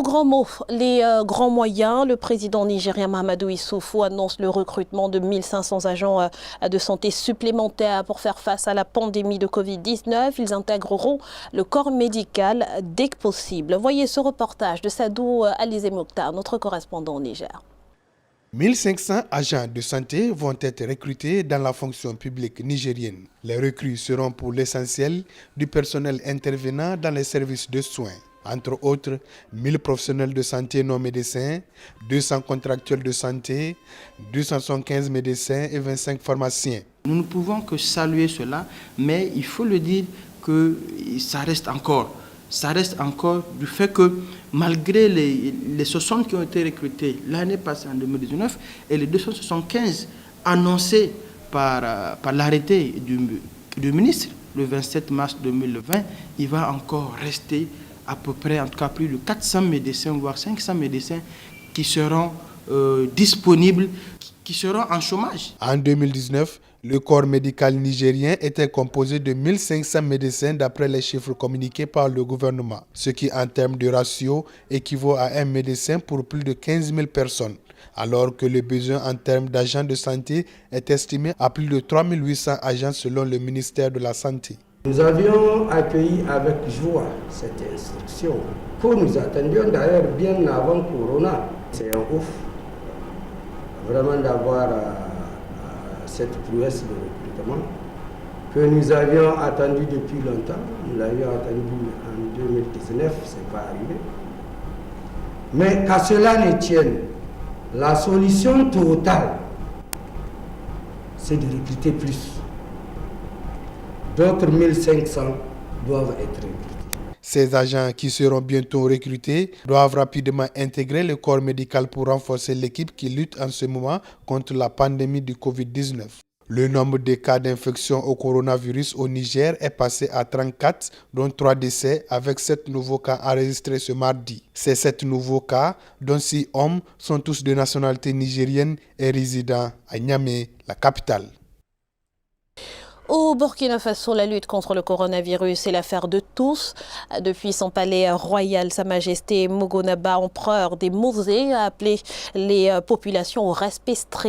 Au grand mot, les grands moyens, le président nigérien Mahamadou Issoufou annonce le recrutement de 1500 agents de santé supplémentaires pour faire face à la pandémie de Covid-19. Ils intégreront le corps médical dès que possible. Voyez ce reportage de Sadou Alizé Mokhtar, notre correspondant au Niger. 1500 agents de santé vont être recrutés dans la fonction publique nigérienne. Les recrues seront pour l'essentiel du personnel intervenant dans les services de soins. Entre autres, 1000 professionnels de santé non médecins, 200 contractuels de santé, 275 médecins et 25 pharmaciens. Nous ne pouvons que saluer cela, mais il faut le dire que ça reste encore. Ça reste encore du fait que malgré les 60 qui ont été recrutés l'année passée en 2019 et les 275 annoncés par l'arrêté du ministre le 27 mars 2020, il va encore rester à peu près, en tout cas plus de 400 médecins, voire 500 médecins qui seront disponibles, qui seront en chômage. En 2019, le corps médical nigérien était composé de 1500 médecins d'après les chiffres communiqués par le gouvernement, ce qui en termes de ratio équivaut à un médecin pour plus de 15 000 personnes, alors que le besoin en termes d'agents de santé est estimé à plus de 3800 agents selon le ministère de la Santé. Nous avions accueilli avec joie cette instruction que nous attendions d'ailleurs bien avant Corona. C'est un ouf vraiment d'avoir cette prouesse de recrutement que nous avions attendu depuis longtemps. Nous l'avions attendu en 2019, ce n'est pas arrivé. Mais qu'à cela ne tienne, la solution totale, c'est de recruter plus. D'autres 1500 doivent être recrutés. Ces agents qui seront bientôt recrutés doivent rapidement intégrer le corps médical pour renforcer l'équipe qui lutte en ce moment contre la pandémie du Covid-19. Le nombre de cas d'infection au coronavirus au Niger est passé à 34, dont 3 décès, avec 7 nouveaux cas enregistrés ce mardi. Ces 7 nouveaux cas, dont 6 hommes, sont tous de nationalité nigérienne et résidant à Niamey, la capitale. Au Burkina Faso, la lutte contre le coronavirus est l'affaire de tous. Depuis son palais royal, Sa Majesté Mogonaba, empereur des Mosées, a appelé les populations au respect strict